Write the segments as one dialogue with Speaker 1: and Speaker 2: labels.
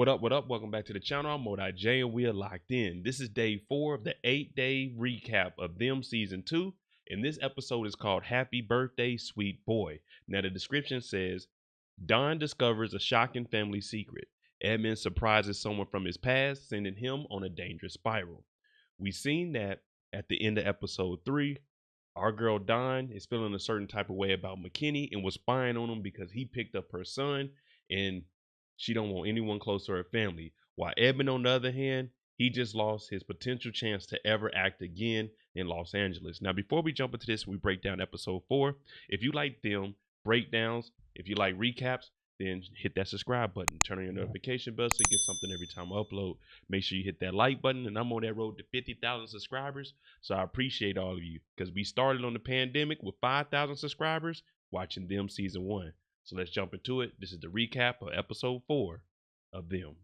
Speaker 1: What up? What up? Welcome back to the channel. I'm Modai J and we are locked in. This is day 4 of the 8-day recap of Them Season 2. And this episode is called Happy Birthday, Sweet Boy. Now the description says, Don discovers a shocking family secret. Edmund surprises someone from his past, sending him on a dangerous spiral. We seen that at the end of episode 3. Our girl Don is feeling a certain type of way about McKenna and was spying on him because he picked up her son and she don't want anyone close to her family. While Edmund, on the other hand, he just lost his potential chance to ever act again in Los Angeles. Now, before we jump into this, we break down episode 4. If you like them breakdowns, if you like recaps, then hit that subscribe button. Turn on your notification bell so you get something every time I upload. Make sure you hit that like button. And I'm on that road to 50,000 subscribers. So I appreciate all of you because we started on the pandemic with 5,000 subscribers watching Them Season 1. So let's jump into it. This is the recap of episode 4 of Them.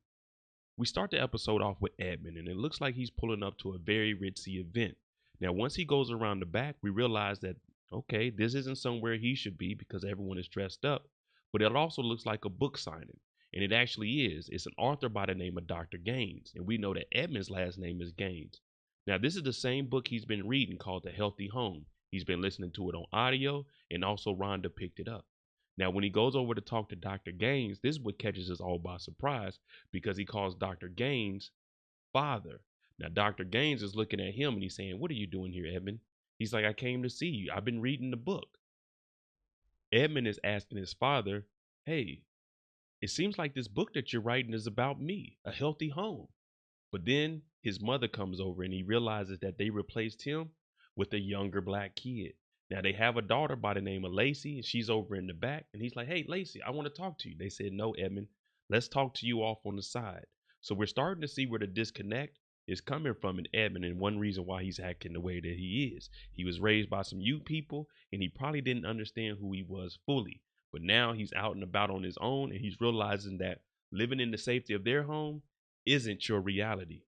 Speaker 1: We start the episode off with Edmund, and it looks like he's pulling up to a very ritzy event. Now, once he goes around the back, we realize that, okay, this isn't somewhere he should be because everyone is dressed up, but it also looks like a book signing, and it actually is. It's an author by the name of Dr. Gaines, and we know that Edmund's last name is Gaines. Now, this is the same book he's been reading called The Healthy Home. He's been listening to it on audio, and also Rhonda picked it up. Now, when he goes over to talk to Dr. Gaines, this is what catches us all by surprise because he calls Dr. Gaines father. Now, Dr. Gaines is looking at him and he's saying, "What are you doing here, Edmund?" He's like, "I came to see you. I've been reading the book." Edmund is asking his father, "Hey, it seems like this book that you're writing is about me, a healthy home." But then his mother comes over and he realizes that they replaced him with a younger black kid. Now they have a daughter by the name of Lacey, and she's over in the back. And he's like, "Hey, Lacey, I want to talk to you." They said, "No, Edmund, let's talk to you off on the side." So we're starting to see where the disconnect is coming from in Edmund, and one reason why he's acting the way that he is. He was raised by some youth people, and he probably didn't understand who he was fully. But now he's out and about on his own, and he's realizing that living in the safety of their home isn't your reality.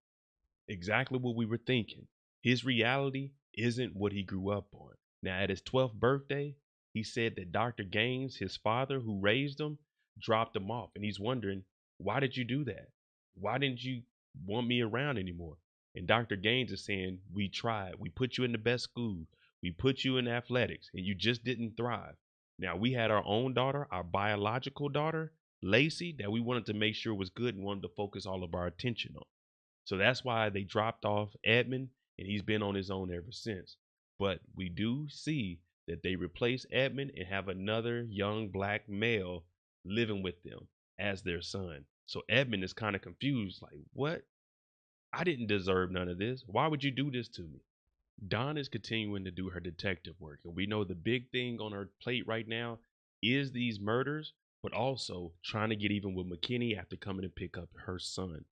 Speaker 1: Exactly what we were thinking. His reality isn't what he grew up on. Now, at his 12th birthday, he said that Dr. Gaines, his father who raised him, dropped him off. And he's wondering, why did you do that? Why didn't you want me around anymore? And Dr. Gaines is saying, we tried. We put you in the best school. We put you in athletics, and you just didn't thrive. Now, we had our own daughter, our biological daughter, Lacey, that we wanted to make sure was good and wanted to focus all of our attention on. So that's why they dropped off Edmund, and he's been on his own ever since. But we do see that they replace Edmund and have another young black male living with them as their son. So Edmund is kind of confused, like, what? I didn't deserve none of this. Why would you do this to me? Dawn is continuing to do her detective work, and we know the big thing on her plate right now is these murders, but also trying to get even with McKenna after coming to pick up her son.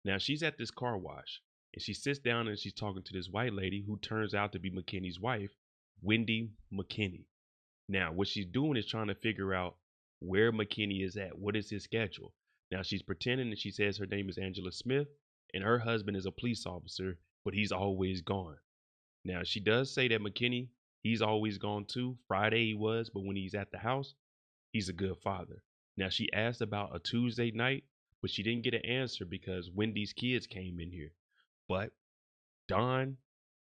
Speaker 1: Now she's at this car wash and she sits down and she's talking to this white lady who turns out to be McKenna's wife, Wendy McKenna. Now what she's doing is trying to figure out where McKenna is at. What is his schedule? Now she's pretending that she says her name is Angela Smith and her husband is a police officer, but he's always gone. Now she does say that McKenna, he's always gone too. Friday he was, but when he's at the house, he's a good father. Now she asked about a Tuesday night, but she didn't get an answer because Wendy's kids came in here. But Dawn,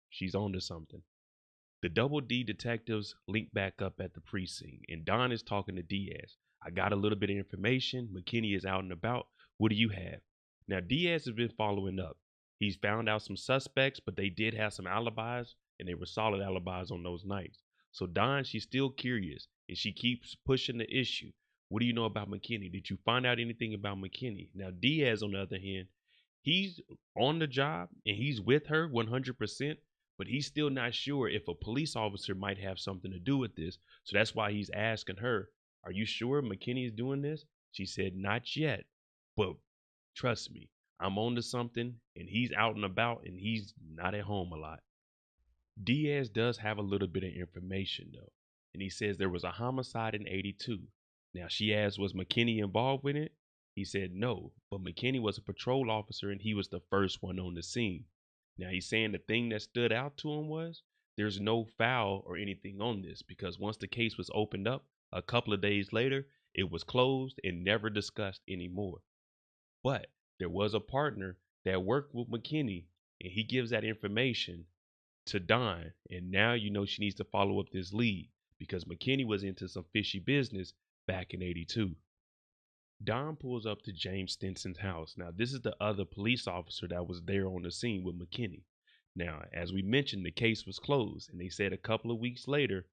Speaker 1: she's on to something. The Double D detectives link back up at the precinct, and Dawn is talking to Diaz. "I got a little bit of information. McKenna is out and about. What do you have?" Now Diaz has been following up. He's found out some suspects, but they did have some alibis, and they were solid alibis on those nights. So Dawn, she's still curious, and she keeps pushing the issue. "What do you know about McKenna? Did you find out anything about McKenna?" Now Diaz, on the other hand, he's on the job and he's with her 100%, but he's still not sure if a police officer might have something to do with this. So that's why he's asking her, "Are you sure McKenna is doing this?" She said, "Not yet, but trust me, I'm on to something," and he's out and about and he's not at home a lot. Diaz does have a little bit of information though, and he says there was a homicide in 82. Now she asked, was McKenna involved with it? He said no, but McKenna was a patrol officer and he was the first one on the scene. Now he's saying the thing that stood out to him was there's no foul or anything on this because once the case was opened up a couple of days later, it was closed and never discussed anymore. But there was a partner that worked with McKinney, and he gives that information to Don. And now you know she needs to follow up this lead because McKinney was into some fishy business back in 82. Don pulls up to James Stinson's house. Now, this is the other police officer that was there on the scene with McKinney. Now, as we mentioned, the case was closed, and they said a couple of weeks later,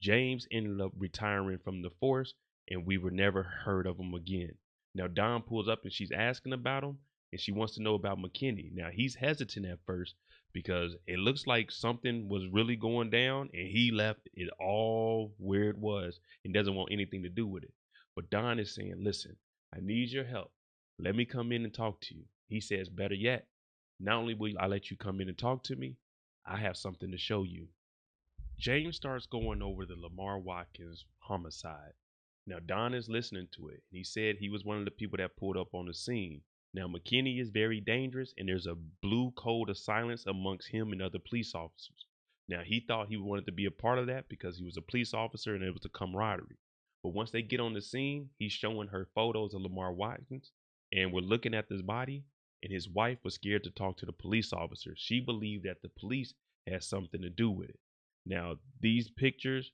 Speaker 1: James ended up retiring from the force, and we were never heard of him again. Now, Don pulls up and she's asking about him, and she wants to know about McKinney. Now, he's hesitant at first because it looks like something was really going down, and he left it all where it was and doesn't want anything to do with it. But Don is saying, listen, I need your help. Let me come in and talk to you. He says, better yet, not only will I let you come in and talk to me, I have something to show you. James starts going over the Lamar Watkins homicide. Now, Don is listening to it. He said he was one of the people that pulled up on the scene. Now, McKinney is very dangerous, and there's a blue code of silence amongst him and other police officers. Now, he thought he wanted to be a part of that because he was a police officer and it was a camaraderie. But once they get on the scene, he's showing her photos of Lamar Watkins, and we're looking at this body, and his wife was scared to talk to the police officer. She believed that the police had something to do with it. Now, these pictures,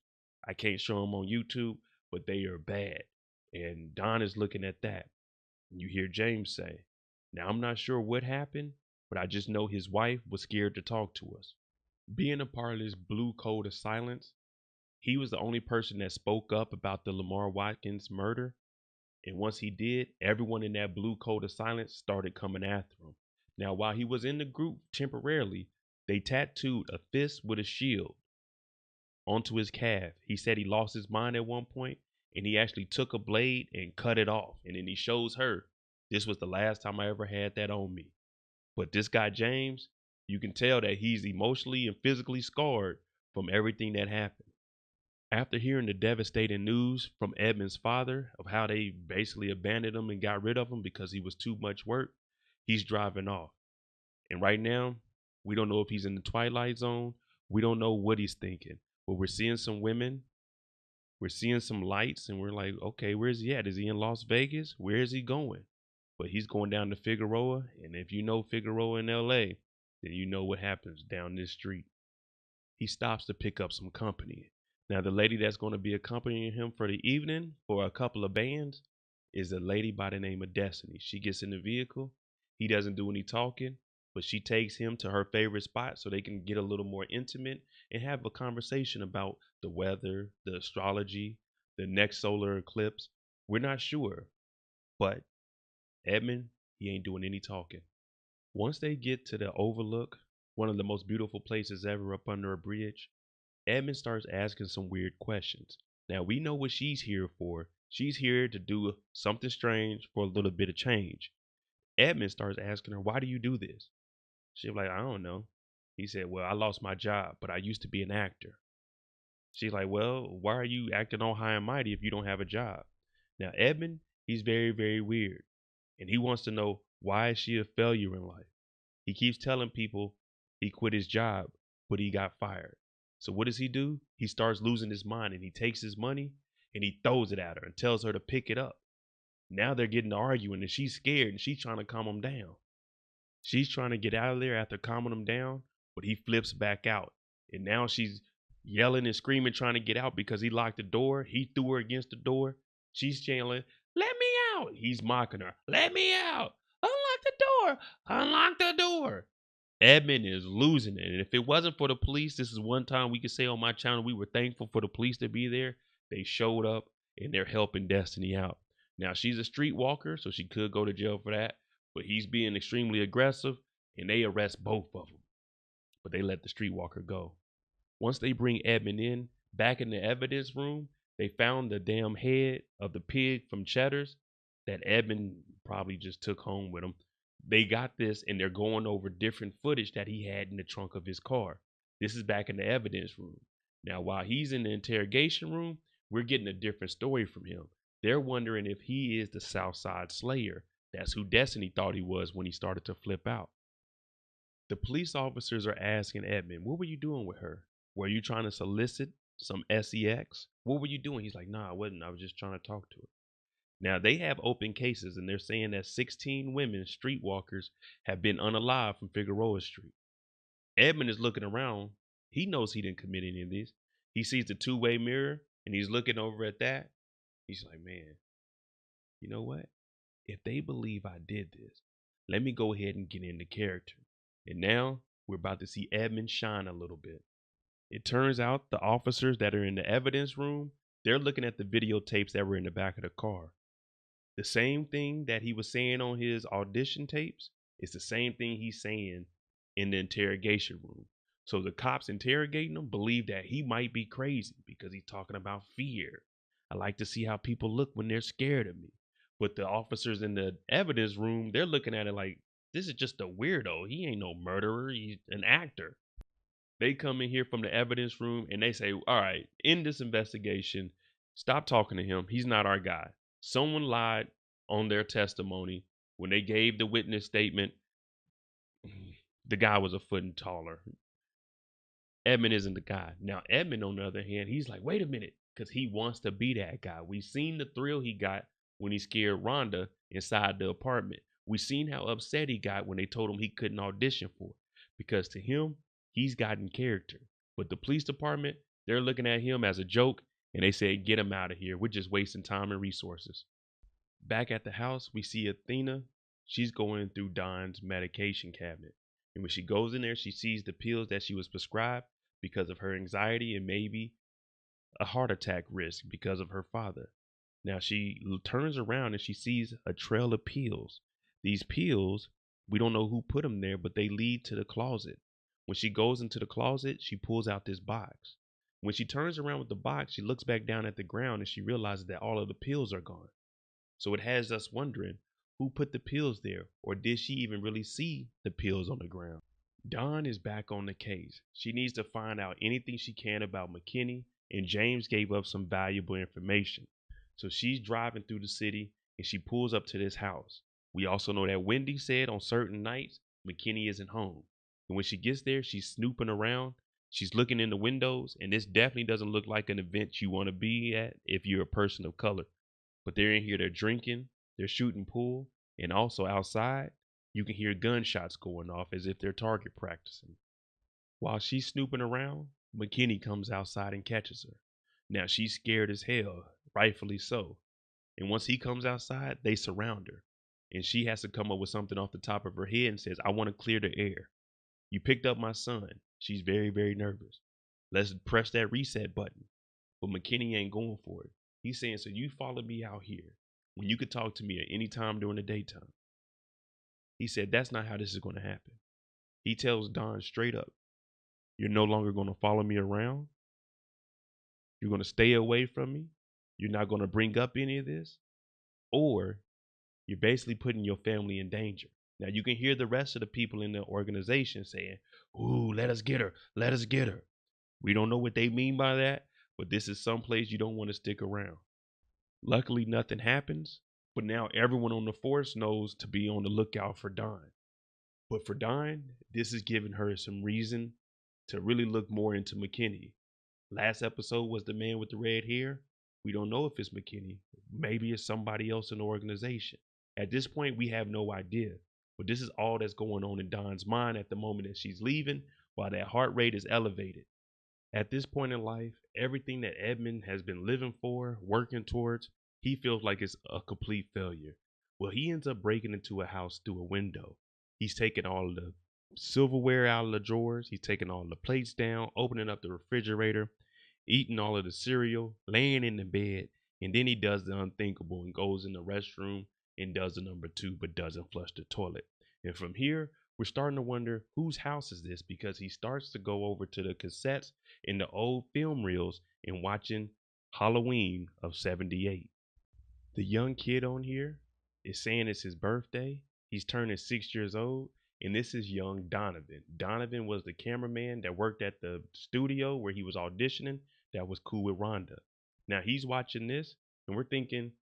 Speaker 1: I can't show them on YouTube, but they are bad. And Don is looking at that. And you hear James say, now, I'm not sure what happened, but I just know his wife was scared to talk to us. Being a part of this blue code of silence, he was the only person that spoke up about the Lamar Watkins murder. And once he did, everyone in that blue code of silence started coming after him. Now, while he was in the group temporarily, they tattooed a fist with a shield onto his calf. He said he lost his mind at one point, and he actually took a blade and cut it off. And then he shows her, this was the last time I ever had that on me. But this guy, James, you can tell that he's emotionally and physically scarred from everything that happened. After hearing the devastating news from Edmund's father of how they basically abandoned him and got rid of him because he was too much work, he's driving off. And right now, we don't know if he's in the twilight zone. We don't know what he's thinking. But we're seeing some women. We're seeing some lights, and we're like, okay, where's he at? Is he in Las Vegas? Where is he going? But he's going down to Figueroa. And if you know Figueroa in LA, then you know what happens down this street. He stops to pick up some company. Now, the lady that's going to be accompanying him for the evening for a couple of bands is a lady by the name of Destiny. She gets in the vehicle. He doesn't do any talking, but she takes him to her favorite spot so they can get a little more intimate and have a conversation about the weather, the astrology, the next solar eclipse. We're not sure, but Edmund, he ain't doing any talking. Once they get to the overlook, one of the most beautiful places ever up under a bridge, Edmund starts asking some weird questions. Now, we know what she's here for. She's here to do something strange for a little bit of change. Edmund starts asking her, why do you do this? She's like, I don't know. He said, well, I lost my job, but I used to be an actor. She's like, well, why are you acting all high and mighty if you don't have a job? Now, Edmund, he's very, very weird. And he wants to know, why is she a failure in life? He keeps telling people he quit his job, but he got fired. So what does he do? He starts losing his mind, and he takes his money and he throws it at her and tells her to pick it up. Now they're getting to arguing, and she's scared, and she's trying to calm him down. She's trying to get out of there after calming him down, but he flips back out. And now she's yelling and screaming, trying to get out because he locked the door. He threw her against the door. She's yelling, let me out. He's mocking her. Let me out. Unlock the door. Unlock the door. Edmund is losing it. And if it wasn't for the police, this is one time we could say on my channel, we were thankful for the police to be there. They showed up and they're helping Destiny out. Now, she's a streetwalker, so she could go to jail for that. But he's being extremely aggressive, and they arrest both of them. But they let the streetwalker go. Once they bring Edmund in, back in the evidence room, they found the damn head of the pig from Cheddar's that Edmund probably just took home with him. They got this, and they're going over different footage that he had in the trunk of his car. This is back in the evidence room. Now, while he's in the interrogation room, we're getting a different story from him. They're wondering if he is the Southside Slayer. That's who Destiny thought he was when he started to flip out. The police officers are asking Edmund, what were you doing with her? Were you trying to solicit some sex? What were you doing? He's like, nah, I wasn't. I was just trying to talk to her. Now they have open cases and they're saying that 16 women streetwalkers have been unalived from Figueroa Street. Edmund is looking around. He knows he didn't commit any of these. He sees the two-way mirror and he's looking over at that. He's like, man, you know what? If they believe I did this, let me go ahead and get into character. And now we're about to see Edmund shine a little bit. It turns out the officers that are in the evidence room, they're looking at the videotapes that were in the back of the car. The same thing that he was saying on his audition tapes is the same thing he's saying in the interrogation room. So the cops interrogating him believe that he might be crazy because he's talking about fear. I like to see how people look when they're scared of me. But the officers in the evidence room, they're looking at it like, this is just a weirdo. He ain't no murderer. He's an actor. They come in here from the evidence room and they say, all right, in this investigation, stop talking to him. He's not our guy. Someone lied on their testimony when they gave the witness statement. The guy was a foot taller. Edmund isn't the guy. Now, Edmund, on the other hand, he's like, wait a minute, because he wants to be that guy. We've seen the thrill he got when he scared Rhonda inside the apartment. We've seen how upset he got when they told him he couldn't audition for it, because to him, he's gotten character. But the police department, they're looking at him as a joke, and they say, get him out of here. We're just wasting time and resources. Back at the house, we see Athena. She's going through Don's medication cabinet. And when she goes in there, she sees the pills that she was prescribed because of her anxiety and maybe a heart attack risk because of her father. Now she turns around and she sees a trail of pills. These pills, we don't know who put them there, but they lead to the closet. When she goes into the closet, she pulls out this box. When she turns around with the box, she looks back down at the ground and she realizes that all of the pills are gone. So it has us wondering who put the pills there, or did she even really see the pills on the ground? Dawn is back on the case. She needs to find out anything she can about McKenna, and James gave up some valuable information. So she's driving through the city and she pulls up to this house. We also know that Wendy said on certain nights McKenna isn't home. And when she gets there, she's snooping around. She's looking in the windows, and this definitely doesn't look like an event you want to be at if you're a person of color. But they're in here, they're drinking, they're shooting pool, and also outside, you can hear gunshots going off as if they're target practicing. While she's snooping around, McKenna comes outside and catches her. Now she's scared as hell, rightfully so. And once he comes outside, they surround her. And she has to come up with something off the top of her head and says, I want to clear the air. You picked up my son. She's very, very nervous. Let's press that reset button. But McKenna ain't going for it. He's saying, so you followed me out here when you could talk to me at any time during the daytime. He said, that's not how this is going to happen. He tells Don straight up, you're no longer going to follow me around. You're going to stay away from me. You're not going to bring up any of this. Or you're basically putting your family in danger. Now you can hear the rest of the people in the organization saying, ooh, let us get her. Let us get her. We don't know what they mean by that, but this is someplace you don't want to stick around. Luckily, nothing happens, but now everyone on the force knows to be on the lookout for Don. But for Don, this is giving her some reason to really look more into McKenna. Last episode was the man with the red hair. We don't know if it's McKenna. Maybe it's somebody else in the organization. At this point, we have no idea. But this is all that's going on in Don's mind at the moment that she's leaving, while that heart rate is elevated. At this point in life, everything that Edmund has been living for, working towards, he feels like it's a complete failure. Well, he ends up breaking into a house through a window. He's taking all of the silverware out of the drawers. He's taking all the plates down, opening up the refrigerator, eating all of the cereal, laying in the bed, and then he does the unthinkable and goes in the restroom and does the number 2, but doesn't flush the toilet. And from here, we're starting to wonder whose house is this, because he starts to go over to the cassettes in the old film reels and watching Halloween of '78. The young kid on here is saying it's his birthday. He's turning 6 years old, and this is young Donovan. Donovan was the cameraman that worked at the studio where he was auditioning that was cool with Rhonda. Now he's watching this, and we're thinking,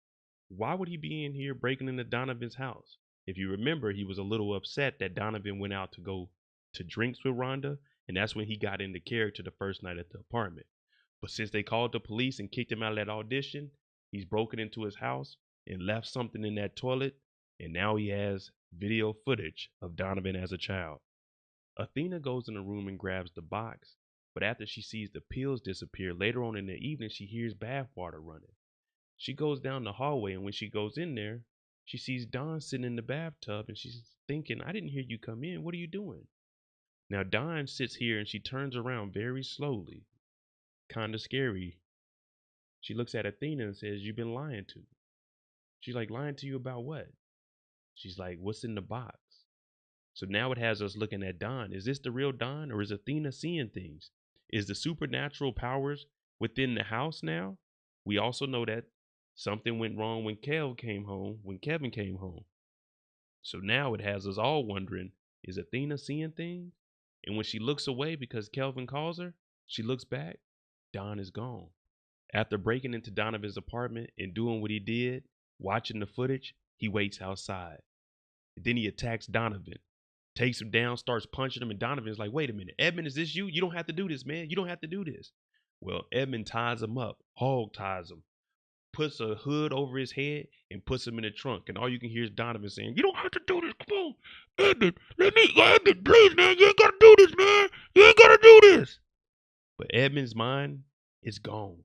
Speaker 1: why would he be in here breaking into Donovan's house? If you remember, he was a little upset that Donovan went out to go to drinks with Rhonda, and that's when he got into character the first night at the apartment. But since they called the police and kicked him out of that audition, he's broken into his house, and left something in that toilet, and now he has video footage of Donovan as a child. Athena goes in the room and grabs the box, but after she sees the pills disappear later on in the evening, she hears bath water running. She goes down the hallway, and when she goes in there, she sees Don sitting in the bathtub, and she's thinking, I didn't hear you come in. What are you doing? Now, Don sits here and she turns around very slowly, kind of scary. She looks at Athena and says, You've been lying to me. She's like, Lying to you about what? She's like, What's in the box? So now it has us looking at Don. Is this the real Don, or is Athena seeing things? Is the supernatural powers within the house now? We also know that something went wrong when Kevin came home. So now it has us all wondering, is Athena seeing things? And when she looks away because Kelvin calls her, she looks back, Don is gone. After breaking into Donovan's apartment and doing what he did, watching the footage, he waits outside. Then he attacks Donovan, takes him down, starts punching him, and Donovan's like, wait a minute, Edmund, is this you? You don't have to do this, man. You don't have to do this. Well, Edmund ties him up, hog ties him, puts a hood over his head, and puts him in the trunk. And all you can hear is Donovan saying, You don't have to do this. Come on, Edmund, Edmund, please, man. You ain't got to do this, man. You ain't got to do this. But Edmund's mind is gone.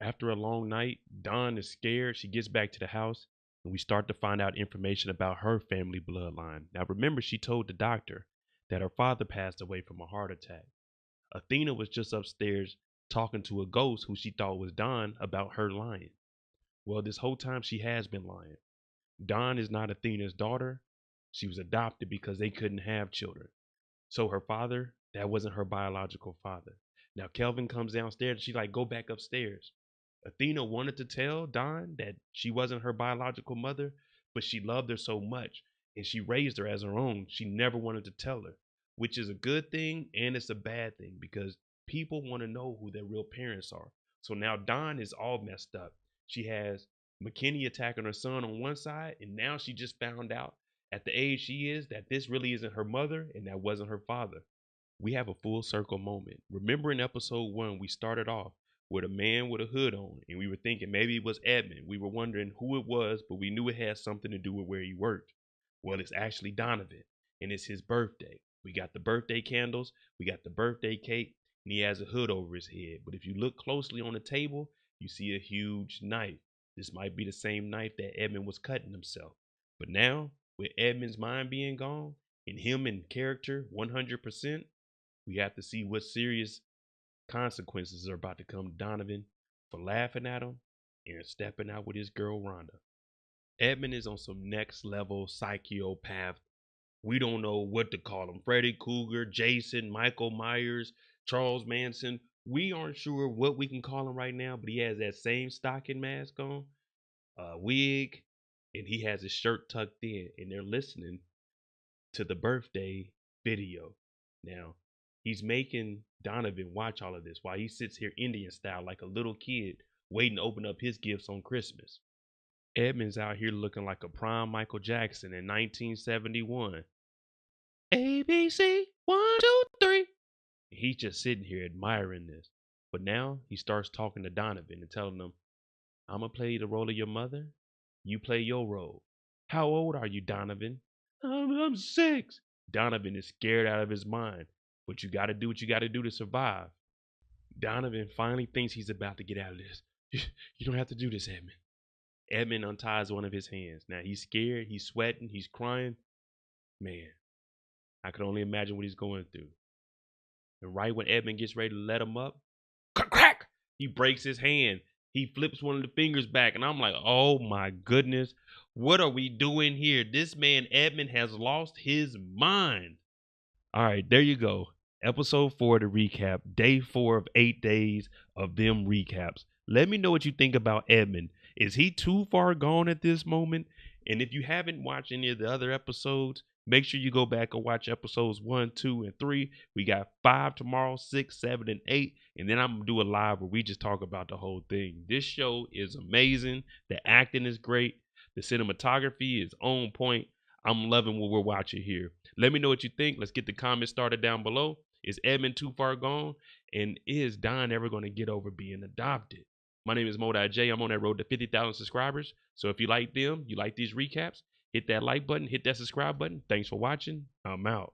Speaker 1: After a long night, Dawn is scared. She gets back to the house, and we start to find out information about her family bloodline. Now, remember, she told the doctor that her father passed away from a heart attack. Athena was just upstairs talking to a ghost who she thought was Dawn about her lying. Well, this whole time she has been lying. Dawn is not Athena's daughter. She was adopted because they couldn't have children. So her father, that wasn't her biological father. Now Kelvin comes downstairs and she's like, Go back upstairs. Athena wanted to tell Dawn that she wasn't her biological mother, but she loved her so much and she raised her as her own. She never wanted to tell her, which is a good thing and it's a bad thing because people want to know who their real parents are. So now Dawn is all messed up. She has McKenna attacking her son on one side, and now she just found out at the age she is that this really isn't her mother and that wasn't her father. We have a full circle moment. Remember in episode 1, we started off with a man with a hood on, and we were thinking maybe it was Edmund. We were wondering who it was, but we knew it had something to do with where he worked. Well, it's actually Donovan, and it's his birthday. We got the birthday candles, we got the birthday cake, and he has a hood over his head. But if you look closely on the table, you see a huge knife. This might be the same knife that Edmund was cutting himself. But now, with Edmund's mind being gone, and him in character 100%, we have to see what serious consequences are about to come to Donovan for laughing at him and stepping out with his girl Rhonda. Edmund is on some next level psychopath. We don't know what to call him. Freddy Krueger, Jason, Michael Myers, Charles Manson. We aren't sure what we can call him right now, but he has that same stocking mask on, wig, and he has his shirt tucked in, and they're listening to the birthday video. Now, he's making Donovan watch all of this while he sits here Indian style like a little kid waiting to open up his gifts on Christmas. Edmund's out here looking like a prime Michael Jackson in 1971. ABC, 1, 2, 3. He's just sitting here admiring this. But now he starts talking to Donovan and telling him, I'm going to play the role of your mother. You play your role. How old are you, Donovan? I'm 6. Donovan is scared out of his mind. But you got to do what you got to do to survive. Donovan finally thinks he's about to get out of this. You don't have to do this, Edmund. Edmund unties one of his hands. Now he's scared, he's sweating, he's crying. Man, I can only imagine what he's going through. And right when Edmund gets ready to let him up, crack, he breaks his hand. He flips one of the fingers back, and I'm like, oh my goodness, what are we doing here? This man, Edmund, has lost his mind. All right, there you go. Episode 4 to recap. Day 4 of 8 days of them recaps. Let me know what you think about Edmund. Is he too far gone at this moment? And if you haven't watched any of the other episodes, make sure you go back and watch episodes 1, 2, and 3. We got 5 tomorrow, 6, 7, and 8. And then I'm going to do a live where we just talk about the whole thing. This show is amazing. The acting is great. The cinematography is on point. I'm loving what we're watching here. Let me know what you think. Let's get the comments started down below. Is Edmund too far gone? And is Don ever going to get over being adopted? My name is Modi J. I'm on that road to 50,000 subscribers. So if you like them, you like these recaps, hit that like button, hit that subscribe button. Thanks for watching. I'm out.